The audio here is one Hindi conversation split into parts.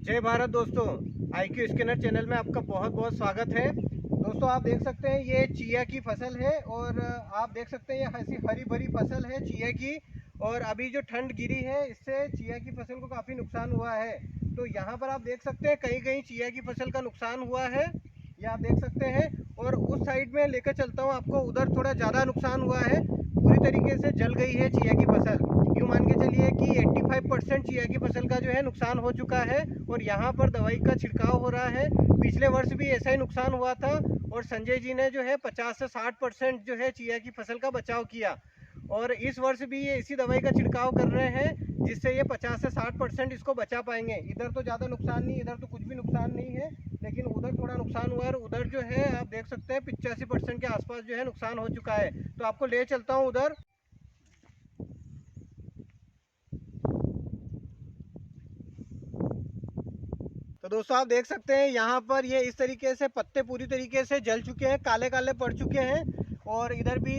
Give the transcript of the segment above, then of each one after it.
जय भारत दोस्तों, IQ स्कैनर चैनल में आपका बहुत बहुत स्वागत है। दोस्तों आप देख सकते हैं ये चिया की फसल है और आप देख सकते हैं ये ऐसी हरी भरी फसल है चिया की। और अभी जो ठंड गिरी है इससे चिया की फसल को काफ़ी नुकसान हुआ है। तो यहाँ पर आप देख सकते हैं कहीं कहीं चिया की फसल का नुकसान हुआ है, ये आप देख सकते हैं। और उस साइड में लेकर चलता हूँ आपको, उधर थोड़ा ज़्यादा नुकसान हुआ है, पूरी तरीके से जल गई है चिया की फसल। यूँ मान के चलिए कि 85% चिया की फसल का जो है नुकसान हो चुका है। और यहाँ पर दवाई का छिड़काव हो रहा है। पिछले वर्ष भी ऐसा ही नुकसान हुआ था और संजय जी ने जो है 50 से 60% जो है चिया की फसल का बचाव किया। और इस वर्ष भी ये इसी दवाई का छिड़काव कर रहे हैं जिससे ये 50 से 60% इसको बचा पाएंगे। इधर तो ज़्यादा नुकसान नहीं, इधर तो कुछ भी नुकसान नहीं है, लेकिन उधर थोड़ा नुकसान हुआ है। और उधर जो है आप देख सकते हैं 85% के आसपास जो है नुकसान हो चुका है। तो आपको ले चलता हूँ उधर। तो दोस्तों आप देख सकते हैं यहाँ पर ये इस तरीके से पत्ते पूरी तरीके से जल चुके हैं, काले काले पड़ चुके हैं। और इधर भी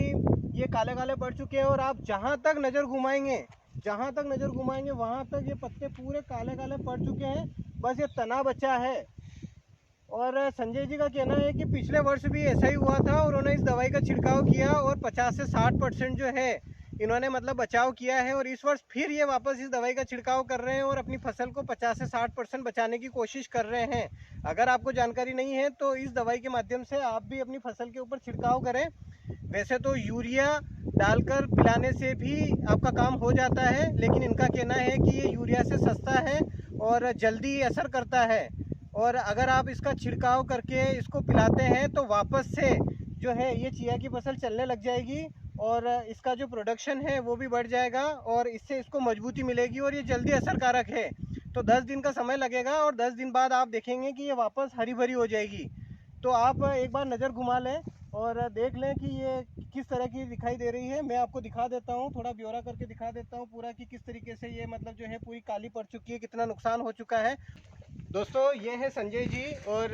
ये काले काले पड़ चुके हैं। और आप जहाँ तक नज़र घुमाएंगे, जहाँ तक नज़र घुमाएंगे वहाँ तक ये पत्ते पूरे काले काले पड़ चुके हैं, बस ये तना बचा है। और संजय जी का कहना है कि पिछले वर्ष भी ऐसा ही हुआ था और उन्होंने इस दवाई का छिड़काव किया और 50 से 60% जो है इन्होंने मतलब बचाव किया है। और इस वर्ष फिर ये वापस इस दवाई का छिड़काव कर रहे हैं और अपनी फसल को 50 से 60% बचाने की कोशिश कर रहे हैं। अगर आपको जानकारी नहीं है तो इस दवाई के माध्यम से आप भी अपनी फसल के ऊपर छिड़काव करें। वैसे तो यूरिया डालकर पिलाने से भी आपका काम हो जाता है, लेकिन इनका कहना है कि ये यूरिया से सस्ता है और जल्दी असर करता है। और अगर आप इसका छिड़काव करके इसको पिलाते हैं तो वापस से जो है ये चिया की फसल चलने लग जाएगी और इसका जो प्रोडक्शन है वो भी बढ़ जाएगा और इससे इसको मजबूती मिलेगी और ये जल्दी असरकारक है। तो 10 दिन का समय लगेगा और 10 दिन बाद आप देखेंगे कि ये वापस हरी भरी हो जाएगी। तो आप एक बार नज़र घुमा लें और देख लें कि ये किस तरह की दिखाई दे रही है। मैं आपको दिखा देता हूँ, थोड़ा ब्यौरा करके दिखा देता हूँ पूरा कि किस तरीके से ये मतलब जो है पूरी काली पड़ चुकी है, कितना नुकसान हो चुका है। दोस्तों ये है संजय जी और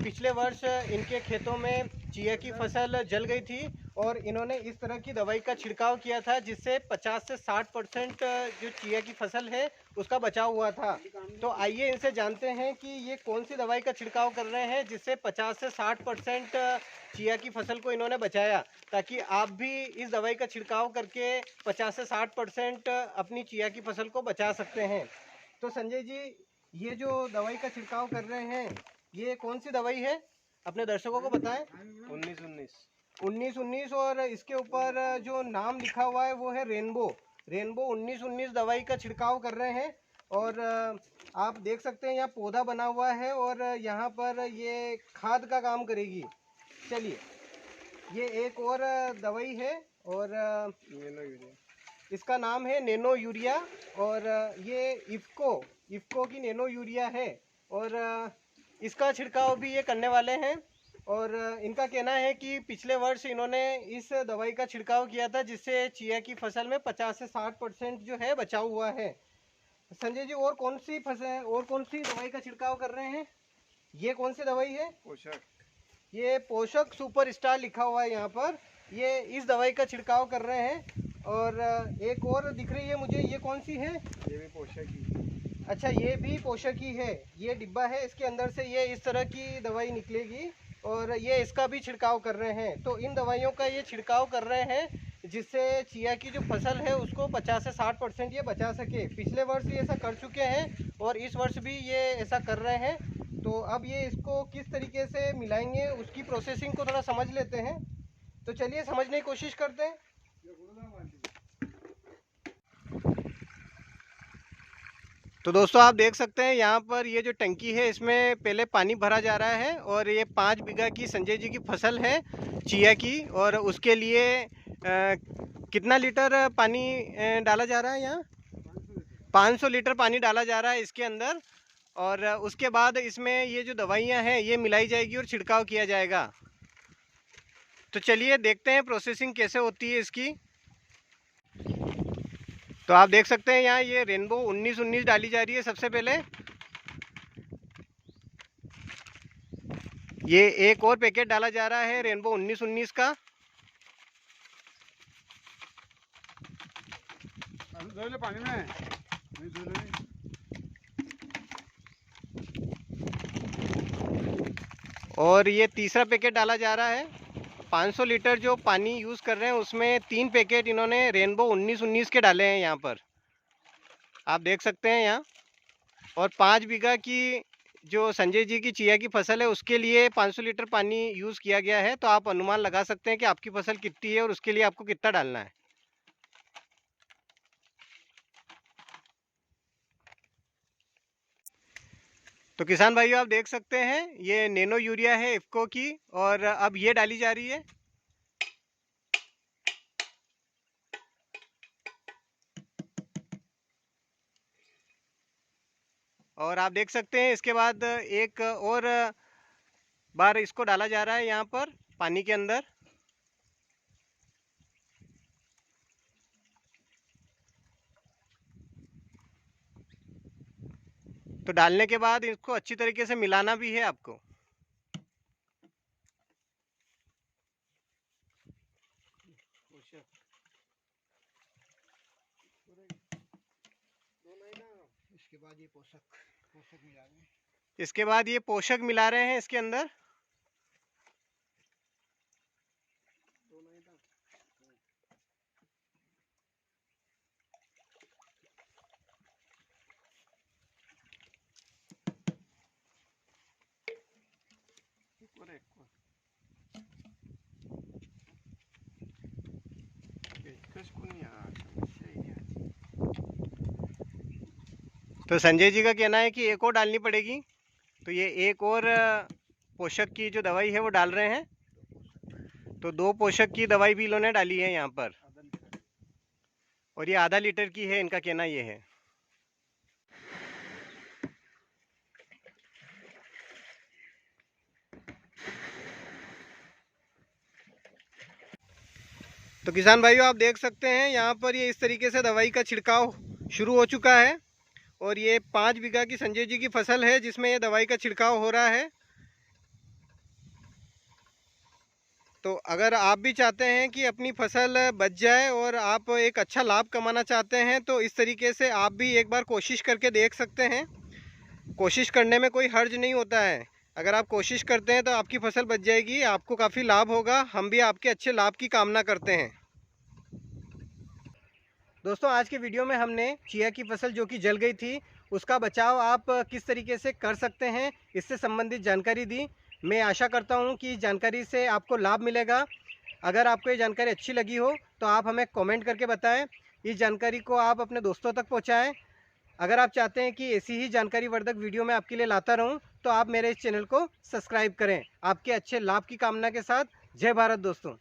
पिछले वर्ष इनके खेतों में चिया की फसल जल गई थी और इन्होंने इस तरह की दवाई का छिड़काव किया था जिससे 50 से 60% जो चिया की फसल है उसका बचाव हुआ था। तो आइए इनसे जानते हैं कि ये कौन सी दवाई का छिड़काव कर रहे हैं जिससे 50 से 60% चिया की फसल को इन्होंने बचाया, ताकि आप भी इस दवाई का छिड़काव करके 50 से 60% अपनी चिया की फसल को बचा सकते हैं। तो संजय जी ये जो दवाई का छिड़काव कर रहे हैं ये कौन सी दवाई है, अपने दर्शकों को बताएं। 1919 और इसके ऊपर जो नाम लिखा हुआ है वो है रेनबो। रेनबो 1919 दवाई का छिड़काव कर रहे हैं। और आप देख सकते हैं यहाँ पौधा बना हुआ है और यहाँ पर ये खाद का काम करेगी। चलिए ये एक और दवाई है और इसका नाम है नैनो यूरिया और ये इफ़को की नैनो यूरिया है। और इसका छिड़काव भी ये करने वाले हैं। और इनका कहना है कि पिछले वर्ष इन्होंने इस दवाई का छिड़काव किया था जिससे चिया की फसल में 50 से 60% जो है बचाव हुआ है। संजय जी और कौन सी फसल और कौन सी दवाई का छिड़काव कर रहे हैं, ये कौन सी दवाई है? पोषक, ये पोषक सुपर स्टार लिखा हुआ है यहाँ पर, ये इस दवाई का छिड़काव कर रहे हैं। और एक और दिख रही है मुझे, ये कौन सी है? ये भी पोषक ही। अच्छा ये भी पोषक ही है, ये डिब्बा है इसके अंदर से ये इस तरह की दवाई निकलेगी और ये इसका भी छिड़काव कर रहे हैं। तो इन दवाइयों का ये छिड़काव कर रहे हैं जिससे चिया की जो फसल है उसको 50 से 60% ये बचा सके। पिछले वर्ष ये ऐसा कर चुके हैं और इस वर्ष भी ये ऐसा कर रहे हैं। तो अब ये इसको किस तरीके से मिलाएंगे उसकी प्रोसेसिंग को थोड़ा समझ लेते हैं। तो चलिए समझने की कोशिश करते हैं। तो दोस्तों आप देख सकते हैं यहाँ पर ये जो टंकी है इसमें पहले पानी भरा जा रहा है और ये 5 बीघा की संजय जी की फसल है चिया की। और उसके लिए कितना लीटर पानी डाला जा रहा है यहाँ? 500 लीटर पानी डाला जा रहा है इसके अंदर। और उसके बाद इसमें ये जो दवाइयाँ हैं ये मिलाई जाएगी और छिड़काव किया जाएगा। तो चलिए देखते हैं प्रोसेसिंग कैसे होती है इसकी। तो आप देख सकते हैं यहाँ ये रेनबो 1919 डाली जा रही है सबसे पहले। ये एक और पैकेट डाला जा रहा है रेनबो 1919 का। पानी में और ये तीसरा पैकेट डाला जा रहा है। 500 लीटर जो पानी यूज़ कर रहे हैं उसमें 3 पैकेट इन्होंने रेनबो 19-19 के डाले हैं यहाँ पर, आप देख सकते हैं यहाँ। और 5 बीघा की जो संजय जी की चिया की फसल है उसके लिए 500 लीटर पानी यूज़ किया गया है। तो आप अनुमान लगा सकते हैं कि आपकी फसल कितनी है और उसके लिए आपको कितना डालना है। तो किसान भाइयों, आप देख सकते हैं ये नैनो यूरिया है इफ़को की, और अब ये डाली जा रही है। और आप देख सकते हैं इसके बाद एक और बार इसको डाला जा रहा है यहाँ पर पानी के अंदर। तो डालने के बाद इसको अच्छी तरीके से मिलाना भी है आपको। इसके बाद ये पोषक मिला रहे हैं इसके अंदर। तो संजय जी का कहना है कि एक और डालनी पड़ेगी, तो ये एक और पोषक की जो दवाई है वो डाल रहे हैं। तो 2 पोषक की दवाई भी इन्होंने डाली है यहाँ पर, और ये आधा लीटर की है, इनका कहना ये है। तो किसान भाइयों, आप देख सकते हैं यहाँ पर ये इस तरीके से दवाई का छिड़काव शुरू हो चुका है। और ये 5 बीघा की संजय जी की फसल है जिसमें ये दवाई का छिड़काव हो रहा है। तो अगर आप भी चाहते हैं कि अपनी फसल बच जाए और आप एक अच्छा लाभ कमाना चाहते हैं, तो इस तरीके से आप भी एक बार कोशिश करके देख सकते हैं। कोशिश करने में कोई हर्ज नहीं होता है। अगर आप कोशिश करते हैं तो आपकी फसल बच जाएगी, आपको काफ़ी लाभ होगा। हम भी आपके अच्छे लाभ की कामना करते हैं। दोस्तों, आज के वीडियो में हमने चिया की फसल जो कि जल गई थी उसका बचाव आप किस तरीके से कर सकते हैं इससे संबंधित जानकारी दी। मैं आशा करता हूं कि इस जानकारी से आपको लाभ मिलेगा। अगर आपको ये जानकारी अच्छी लगी हो तो आप हमें कमेंट करके बताएं। इस जानकारी को आप अपने दोस्तों तक पहुंचाएं। अगर आप चाहते हैं कि ऐसी ही जानकारी वर्धक वीडियो मैं आपके लिए लाता रहूं तो आप मेरे इस चैनल को सब्सक्राइब करें। आपके अच्छे लाभ की कामना के साथ जय भारत दोस्तों।